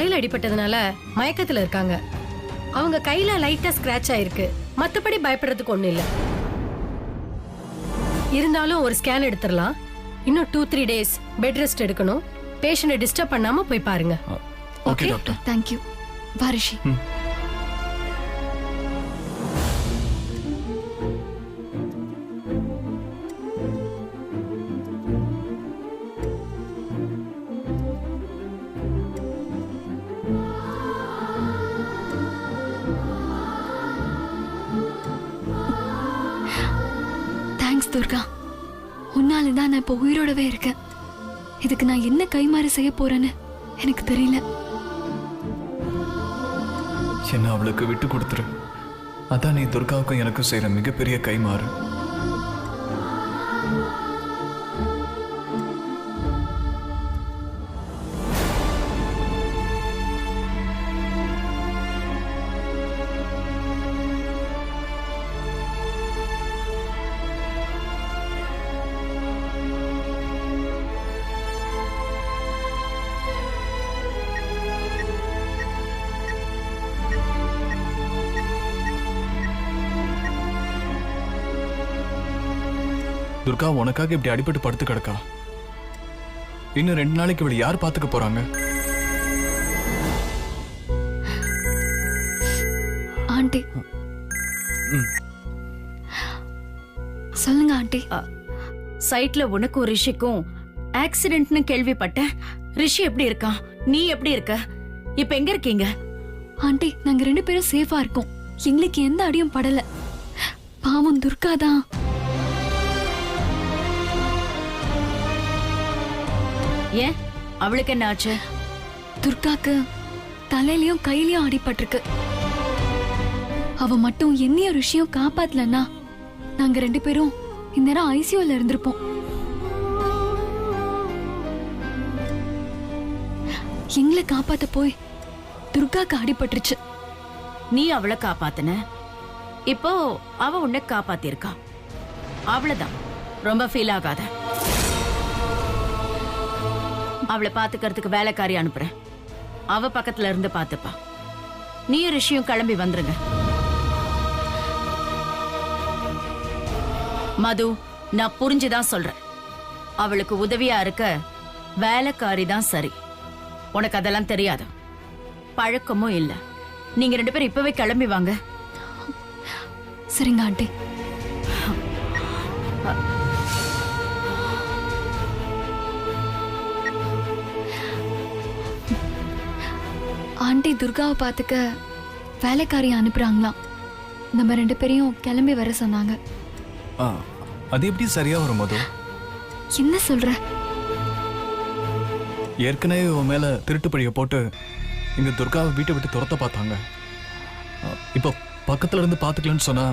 தலையில அடிபட்டதுனால மயக்கத்துல இருக்காங்க. அவங்க கையில லைட்டா ஸ்கிராட்ச் ஆயிருக்கு. மத்தபடி பயப்படுறதுக்கு ஒண்ணு இல்ல. இருந்தாலும் ஒரு ஸ்கேன் எடுத்துடலாம். இன்னும் 2-3 டேஸ் பெட் ரெஸ்ட் எடுக்கணும். பேஷண்ட்டை டிஸ்டர்ப் பண்ணாம போய் பாருங்க. Okay doctor. தேங்க்யூ. வாரிஷி. துர்கா, உன்னாலதான் நான் இப்ப உயிரோடவே இருக்கேன். இதுக்கு நான் என்ன கைமாறு செய்ய போறேன்னு எனக்கு தெரியல. என்ன அவளுக்கு விட்டு கொடுத்துரு. அதான் நீ துர்காவுக்கும் எனக்கும் செய்யற மிகப்பெரிய கைமாறு. துர்கா, உனக்காக இப்படி அடிபட்டு படுத்து கிடக்கா. இன்னும் 2 நாளைக்கு இவளை யார் பாத்துக்க போறாங்க? ஆண்டி. சொல்லுங்க ஆண்டி. சைட்ல உனக்கும் ரிஷிக்கும் ஆக்சிடென்ட்னு கேள்விப்பட்டேன். ரிஷி எப்படி இருக்கான்? நீ எப்படி இருக்க? இப்ப எங்க இருக்கீங்க? ஆண்டி, நாங்க 2 பேரும் சேஃபா இருக்கோம். எங்களுக்கு எந்த அடியும் படல. பாவம் துர்கா தான். ஏன், அவளுக்கு என்ன ஆச்சு? துர்காக்கு தலையிலயும் கையிலயும் அடிபட்டிருக்கு. அவ மட்டும் என்னைய ஒரு விஷயம் காப்பாத்தலன்னா நாங்க 2 பேரும் இந்நேரம் ஐசியூல இருந்திருப்போம். எங்களை காப்பாத்த போய் துர்காக்கு அடிபட்டுருச்சு. நீ அவளை காப்பாத்தின, இப்போ அவ உன்னை காப்பாத்திருக்கா. அவ்வளவுதான், ரொம்ப ஃபீல் ஆகாத. அவளை பாத்துக்கிறதுக்கு வேலைக்காரி அனுப்புறேன். அவ பக்கத்துல இருந்து பாத்துப்பா. நீ ரிஷியும் கிளம்பி வந்துருங்க. மது, நான் புரிஞ்சுதான் சொல்றேன். அவளுக்கு உதவியா இருக்க வேலைக்காரி தான் சரி. உனக்கு அதெல்லாம் தெரியாது, பழக்கமும் இல்ல. நீங்க 2 பேரும் இப்பவே கிளம்பி வாங்க. சரிங்க ஆண்டி. ஆண்டி துர்காவை பாத்துக்க வேலைக்காரி அனுப்புறாங்களாம். நம்ம 2 பேரையும் கிளம்பி வர சொன்னாங்க. அது எப்படி சரியா வரும் மது? என்ன சொல்ற? ஏற்கனவே உன் மேல திருட்டு பழிய போட்டு இங்க துர்காவை வீட்டை விட்டு துரத்த பார்த்தாங்க. இப்ப பக்கத்துல இருந்து பாத்துக்கலன்னு சொன்னா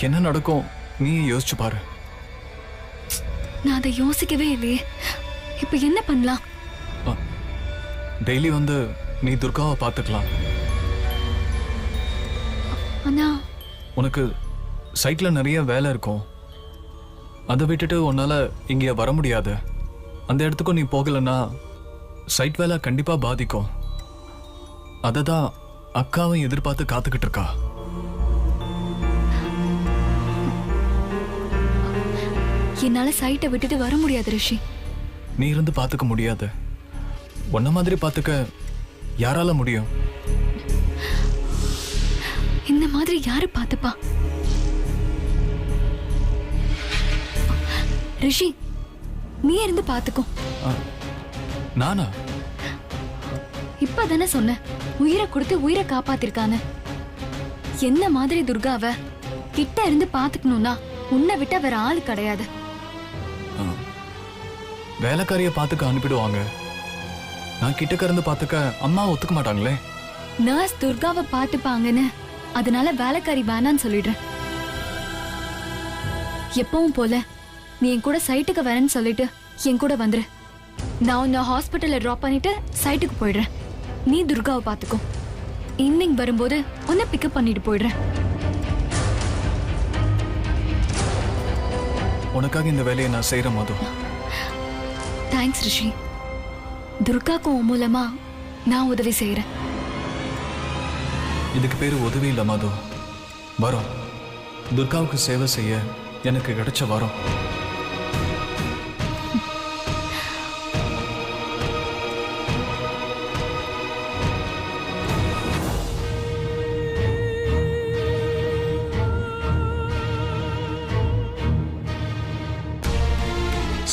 என்ன நடக்கும் நீ யோசிச்சு பாரு. நான் அதை யோசிக்கவே இல்லையே. இப்ப என்ன பண்ணலாம்? டெய்லி வந்து நீ துர்காவை பாத்துக்கலாம். ஆனா உனக்கு சைட்ல நிறைய வேலை இருக்கும். அதை விட்டுட்டு உன்னால இங்க வர முடியாது. அந்த இடத்துக்கும் நீ போகலன்னா சைட் வேலை கண்டிப்பா பாதிக்கும். அததான் அக்காவும் எதிர்பார்த்து காத்துக்கிட்டு இருக்கா. என்னால சைட்டை விட்டுட்டு வர முடியாது ரிஷி. நீ இருந்து பாத்துக்க முடியாது. உன்ன மாதிரி பாத்துக்க யாரால முடியும்? இந்த மாதிரி யாரு பாத்துப்பா? ரிஷி, நீ இருந்து பாத்துக்கோ. நானா? இப்பதானே சொன்ன உயிரை கொடுத்து உயிரை காப்பாத்திருக்கான்னு. என்ன மாதிரி துர்காவை கிட்ட இருந்து பாத்துக்கணும்னா உன்னை விட்டா வேற ஆளு கிடையாது. வேலைக்காரிய பாத்துக்க அனுப்பிடுவாங்க. நான் கிட்டக்க இருந்து பாத்துக்க அம்மா ஒத்துக்க மாட்டாங்களே. நர்ஸ் துர்காவை பாத்துப்பாங்கன்னு அதனால வேலைக்காரி வேணான்னு சொல்லிடுறேன். எப்பவும் போல நீ என் கூட சைட்டுக்கு வரேன்னு சொல்லிட்டு என் கூட வந்துரு. நான் உன்னை ஹாஸ்பிட்டல்ல டிராப் பண்ணிட்டு சைட்டுக்கு போயிடுறேன். நீ துர்காவை பாத்துக்கோ. ஈவினிங் வரும்போது உன்னை பிக்கப் பண்ணிட்டு போயிடுறேன். உனக்காக இந்த வேலையை நான் செய்யறேன் மது. தேங்க்ஸ் ரிஷி. துர்காக்கும் மூலமா நான் உதவி செய்யறேன். இதுக்கு பேரு உதவி இல்ல மது, வரோம். துர்காவுக்கு சேவை செய்ய எனக்கு கிடைச்ச வரோம்.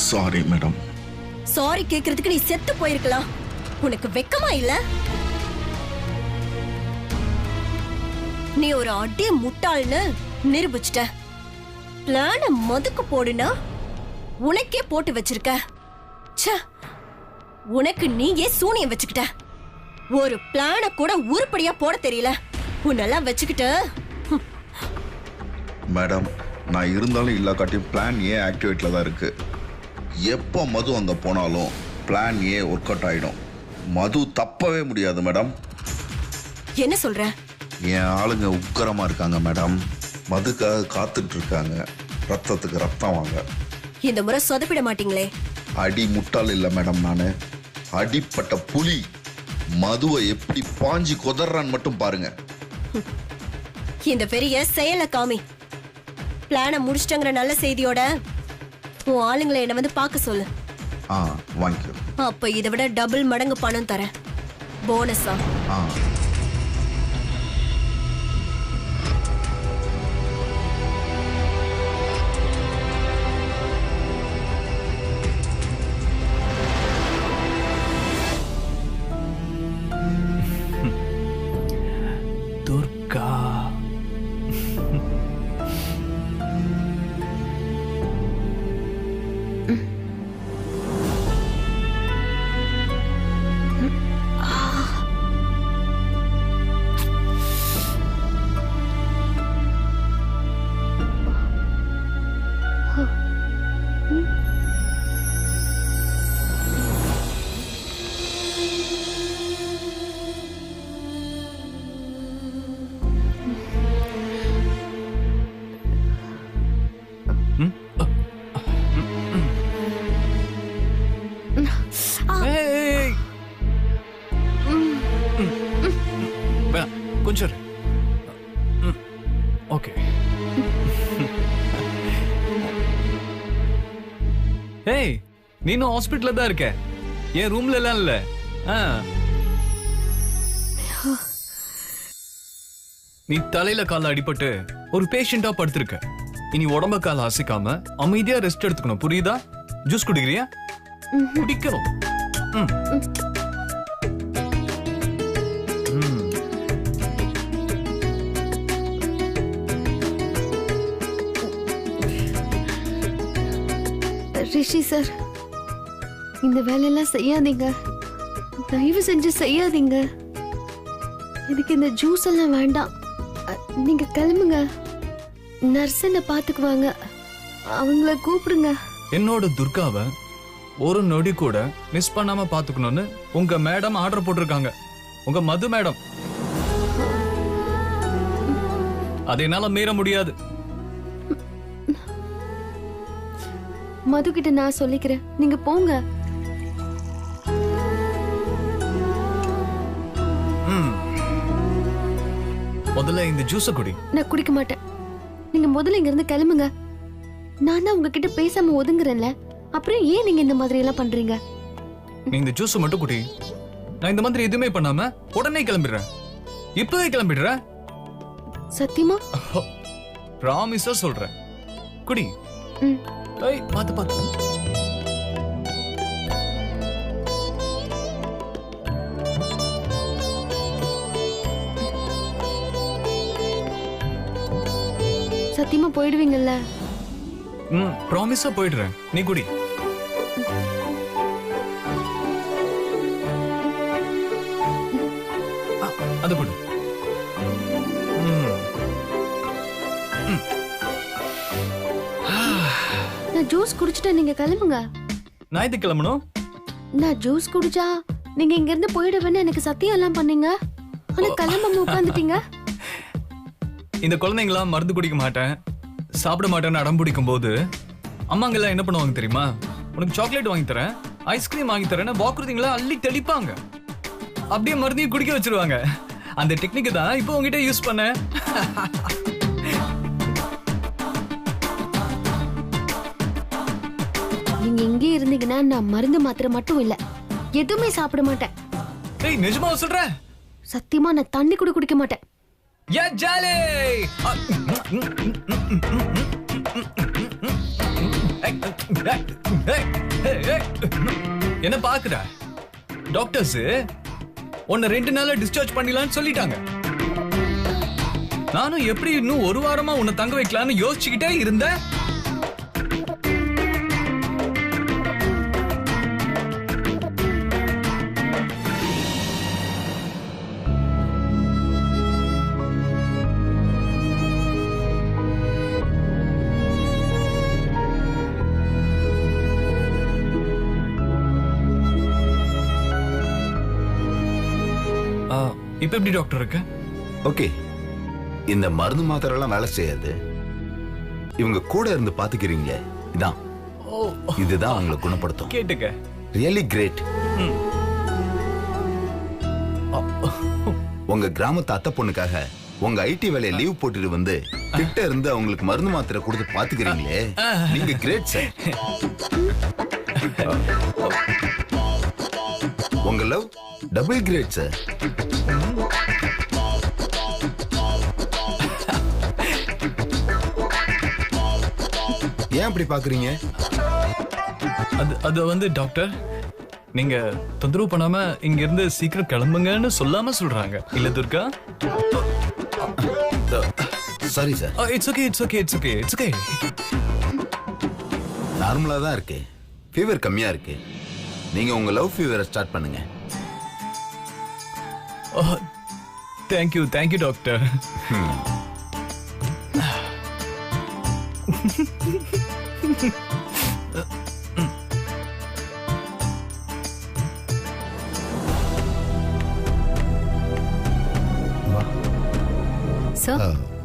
Sorry madam. சாரி கேக்குறதுக்கு நீ செத்து போயிருக்கலாம். உனக்கு வெக்கமா இல்ல? நீ ஒரு அடி முட்டாள்னு நிரூபிச்சிட்ட. பிளான மதுக்கு போடுனா உனக்கே போட்டு வச்சிருக்க. ச்சே, உனக்கு நீயே சூனியம் வச்சுக்கிட்ட. ஒரு பிளான கூட உருப்படியா போட தெரியல. உன்னெல்லாம் வச்சுக்கிட்டு மேடம், நான் இருந்தாலும் இல்லாக்காட்டியும் பிளான் ஏ ஆக்டிவேட்ல தான் இருக்கு. எப்போ மது அங்க போனாலும் பிளான் ஏ ஒர்க் அவுட் ஆயிடும். மது தப்பவே முடியாது மேடம். என்ன சொல்ற? என் ஆளுங்க உக்கரமா இருக்காங்க மேடம். மதுக்காக காத்துட்டு இருக்காங்க. ரத்தத்துக்கு ரத்தம் வாங்க. இந்த முறை சொதப்பிட மாட்டீங்களே? அடி முட்டாள் இல்ல மேடம், நானு அடிப்பட்ட புலி. மதுவை எப்படி பாஞ்சு கொதறான்னு மட்டும் பாருங்க. இந்த பெரிய செயல காமி. பிளான முடிச்சிட்டங்கிற நல்ல செய்தியோட உன் ஆளுங்களை என்ன வந்து பார்க்க சொல்லு. வாங்கிக்கோ. அப்ப இதை விட டபுள் மடங்கு பணம் தரேன், போனஸா. துர்கா, கொஞ்சம் ஓகே. ஏய், நீனும் ஹாஸ்பிட்டல்ல தான் இருக்க? என் ரூம்ல எல்லாம் இல்ல. நீ தலையில கால அடிபட்டு ஒரு பேஷண்டா படுத்திருக்க. இனி உடம்ப கால அசைக்காம அமைதியா ரெஸ்ட் எடுத்துக்கணும், புரியுதா? ஜூஸ் குடிக்கிறியா? குடிக்கணும். ரிஷி சார், இந்த வேலையெல்லாம் செய்யாதீங்க, தயவு செஞ்சு செய்யாதீங்க. எனக்கு இந்த ஜூஸ் எல்லாம் வேண்டாம். நீங்க கிளம்புங்க. நர்ஸ் என்ன பாத்துக்குவாங்க, அவங்கள கூப்பிடுங்க. என்னோட துர்காவை ஒரு நொடி கூட மிஸ் பண்ணாம பாத்துக்கணும்னு உங்க மேடம் ஆர்டர் போட்டிருக்காங்க. உங்க மது மேடம். அதை என்னால மீற முடியாது. மது கிட்ட நான் சொல்லிக்கிறேன், நீங்க போங்க. முதல்ல இந்த ஜூஸ குடி. நான் குடிக்க மாட்டேன். நீங்க முதல்ல இங்க இருந்து கிளம்புங்க. நான் தான் உங்ககிட்ட பேசாம ஒதுங்குறேன்ல, அப்புறம் ஏன் நீங்க இந்த மாதிரி எல்லாம் பண்றீங்க? நீ இந்த ஜூஸ் மட்டும் குடி. நான் இந்த மாதிரி எதுவுமே பண்ணாம உடனே கிளம்பிடுறேன். இப்பவே கிளம்பிடுறேன். சத்தியமா? பிராமிஸா சொல்றேன். குடி. ஏய், பாத்து பாத்து. சத்தியமா போயிடுவீங்கல்ல? பிராமிஸா போயிடுறேன். நீ குடி. அது குடி. நான் ஜூஸ் குடிச்சிட்டேன், நீங்க கிளம்புங்க. நான் இது கிளம்பணும்? நான் ஜூஸ் குடிச்சா நீங்க இங்க இருந்து போயிடுவேன்னு எனக்கு சத்தியம் எல்லாம் பண்ணீங்க. ஆனா கிளம்பாம உட்காந்துட்டீங்க. இந்த குழந்தைங்களாம் மருந்து குடிக்க மாட்டேன், சாப்பிட மாட்டேன்னு அடம் பிடிக்கும் போது அம்மாங்கெல்லாம் என்ன பண்ணுவாங்க தெரியுமா? உனக்கு சாக்லேட் வாங்கி தரேன், ஐஸ்கிரீம் வாங்கி தரேன்னு வாக்குறுதிங்களா அள்ளி தெளிப்பாங்க. அப்படியே மருந்தையும் குடிக்க வச்சிருவாங்க. அந்த டெக்னிக் தான் இப்போ உங்ககிட்ட யூஸ் பண்ண. நீங்க இங்கே இருந்தீங்கன்னா நான் மருந்து மாத்திரை மட்டும் இல்ல எதுவுமே சாப்பிட மாட்டேன். ஏய் நிஜமா சொல்ற? சத்தியமா நான் தண்ணி கூட குடிக்க மாட்டேன். யா ஜாலே. என்ன பாக்குற? டாக்டர்ஸ் உன்னை 2 நாள்ல டிஸ்சார்ஜ் பண்ணிடலாம்னு சொல்லிட்டாங்க. நானும் எப்படி இன்னும் 1 வாரமா உன்னை தங்க வைக்கலாம்னு யோசிச்சுக்கிட்டே இருந்தேன். இப்ப எப்படி டாக்டர் இருக்கு? ஓகே, இந்த மருந்து மாத்திரை எல்லாம் வேலை செய்யாது. இவங்க கூட இருந்து பாத்துக்கிறீங்களே, இதான் இதுதான் அவங்களை குணப்படுத்தும். கேட்டுக்க. Really great. உங்க கிராமத்து அத்தை பொண்ணுக்காக உங்க ஐடி வேலையை லீவ் போட்டுட்டு வந்து கிட்ட இருந்து அவங்களுக்கு மருந்து மாத்திரை கொடுத்து பாத்துக்கிறீங்களே, நீங்க கிரேட் சார். உங்க லவ் டபுள் கிரேட் சார். ஏன் அப்படி பாக்குறீங்க? அது வந்து டாக்டர், நீங்க தொந்தரவு பண்ணாம இங்க இருந்து சீக்கிரம் கிளம்புங்கன்னு சொல்லாம சொல்றாங்க இல்ல Durga? Sorry sir. It's okay, it's okay, it's okay, it's okay. நார்மலா தான் இருக்கு, ஃபீவர் கம்மியா இருக்கு. நீங்க உங்க லவ் ஃபீவரை ஸ்டார்ட் பண்ணுங்க. Thank you, thank you doctor.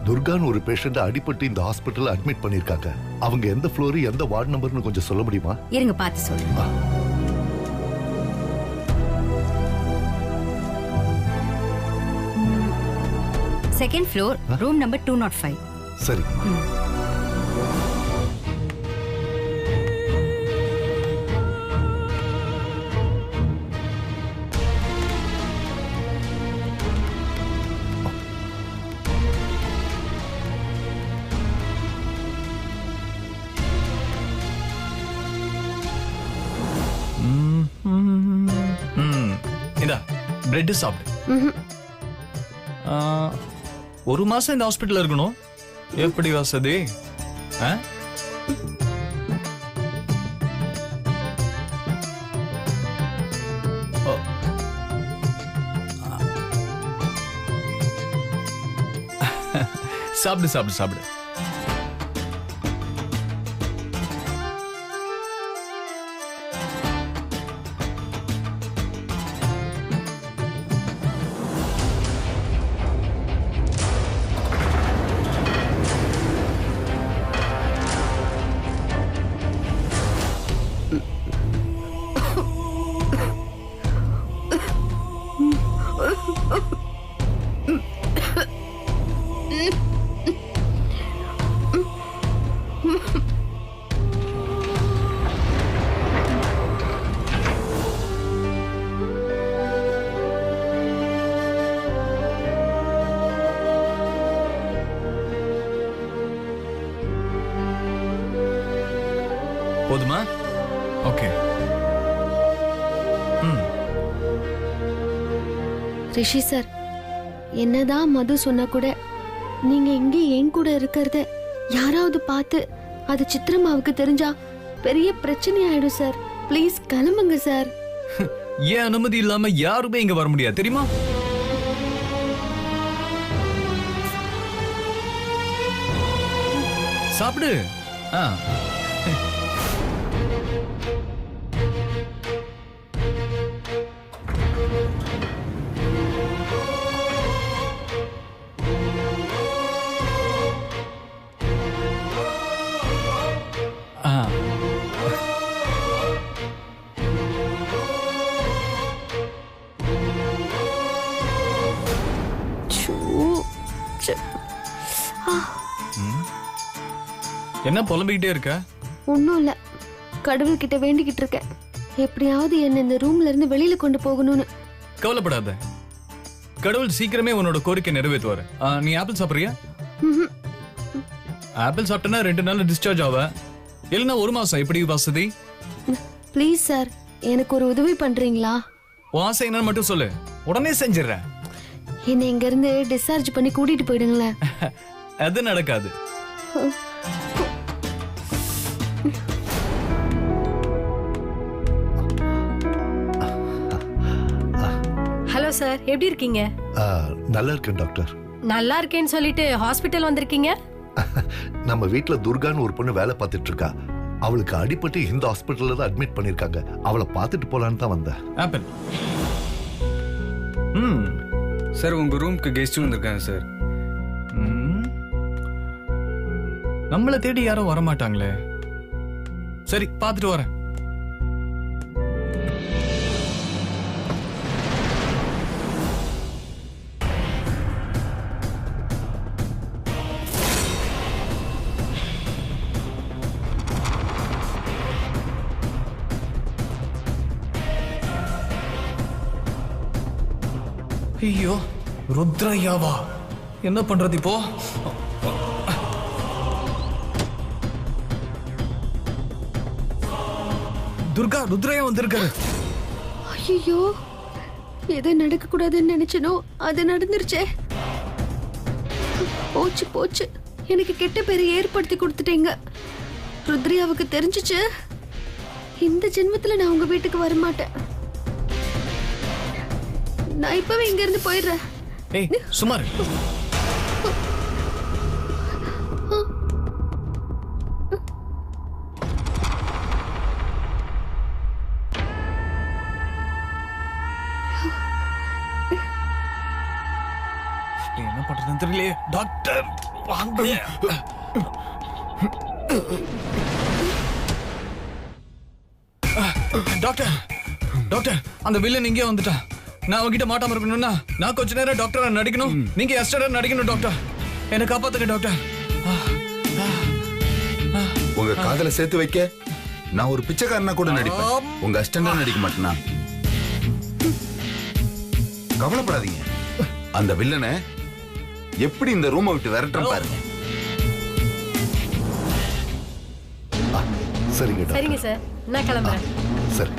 துர்கான்னு ஒரு பேஷண்ட் அடிபட்டு இந்த ஹாஸ்பிட்டல்ல அட்மிட் பண்ணிருக்காங்க. அவங்க எந்த ஃப்ளோர் எந்த வார்டு நம்பர்னு கொஞ்சம் சொல்ல முடியுமா? இருங்க பார்த்து சொல்லுங்க. Second floor, room number 205. சரி. பிரெட் சாப்பிடு. 1 மாசம் இந்த ஹாஸ்பிட்டல் இருக்கணும். எப்படி வசதி? சாப்பிடு சாப்பிடு சாப்பிடு. போதுமா? ஓகே. ரிஷி சார், என்னதான் மது சொன்னா கூட நீங்க இங்க என் கூட இருக்கிறத யாராவது பார்த்து அது சித்ரமாவுக்கு தெரிஞ்சா பெரிய பிரச்சனை ஆயிடும் சார். ப்ளீஸ் கிளம்புங்க சார். ஏன் அனுமதி இல்லாம யாருமே இங்க வர முடியாது தெரியுமா? சாப்பிடு. போச்சு. என்ன புலம்பிக்கிட்டே இருக்க? ஒன்றும் இல்லை, கடவுள்கிட்ட வேண்டிக்கிட்டு இருக்கேன், எப்படியாவது என்ன இந்த ரூம்ல இருந்து வெளியில கொண்டு போகணும்னு. கவலைப்படாத, கடவுள் சீக்கிரமே உன்னோட கோரிக்கை நிறைவேற்றுவாரு. நீ ஆப்பிள் சாப்பிடுறியா? ஆப்பிள் சாப்பிட்டனா 2 நாள் டிஸ்சார்ஜ் ஆவ, இல்லைன்னா 1 மாசம். எப்படி வசதி? ப்ளீஸ் சார், எனக்கு ஒரு உதவி பண்றீங்களா? உன் ஆசை என்னன்னு மட்டும் சொல்லு, உடனே செஞ்சிடறேன். என்னை இங்க இருந்து டிஸ்சார்ஜ் பண்ணி கூட்டிட்டு போயிடுங்களேன். அது நடக்காது. ஹலோ சார், எப்படி இருக்கீங்க? நல்லா இருக்கேன் டாக்டர். நல்லா இருக்கேன்னு சொல்லிட்டு ஹாஸ்பிட்டல் வந்திருக்கீங்க? நம்ம வீட்ல துர்கான்னு ஒரு பொண்ணு வேலை பார்த்துட்டு இருக்கா. அவளுக்கு அடிபட்டு இந்த ஹாஸ்பிட்டல்ல தான் அட்மிட் பண்ணிருக்காங்க. அவளை பார்த்துட்டு போலான்னு தான் வந்தேன். ஆப்பிள். சார், உங்க ரூமுக்கு கெஸ்ட் வந்திருக்காங்க சார். நம்மளை தேடி யாரும் வரமாட்டாங்களே. சரி, பார்த்துட்டு வரேன். ஐயோ, ருத்ரையாவா? என்ன பண்றது இப்போ? துர்கா, ருத்ரையா வந்திருக்காரு. ஐயோ, எது நடக்க கூடாதுன்னு நினைச்சனோ அது நடந்துருச்சே. போச்சு போச்சு, எனக்கு கெட்ட பேரை ஏற்படுத்தி கொடுத்துட்டீங்க. ருத்ரியாவுக்கு தெரிஞ்சிச்சு, இந்த ஜென்மத்துல நான் உங்க வீட்டுக்கு வரமாட்டேன். நான் இப்பவே இங்க இருந்து போயிடுறேன். ஏய், சுமார். என்ன பண்றதுன்னு தெரியலையே. டாக்டர் வாங்க. டாக்டர், டாக்டர், அந்த வில்லன் இங்கே வந்துட்டா. நான் அவங்கிட்ட மாட்டாம இருக்கணும்னா நான் கொஞ்ச நேரம் டாக்டரா நடிக்கணும், நீங்க எஸ்டரா நடிக்கணும். டாக்டர், என்ன காப்பாத்துங்க டாக்டர். உங்க காதல சேர்த்து வைக்க நான் ஒரு பிச்சைக்காரனா கூட நடிப்பேன், உங்க அசிஸ்டண்டா நடிக்க மாட்டேனா? கவலைப்படாதீங்க, அந்த வில்லனை எப்படி இந்த ரூமை விட்டு விரட்டுறேன் பாருங்க. சரிங்க டாக்டர். சரிங்க சார், நான் கிளம்புறேன். சரி.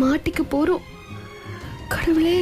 மாட்டிக்க போறோம். கடவுளே,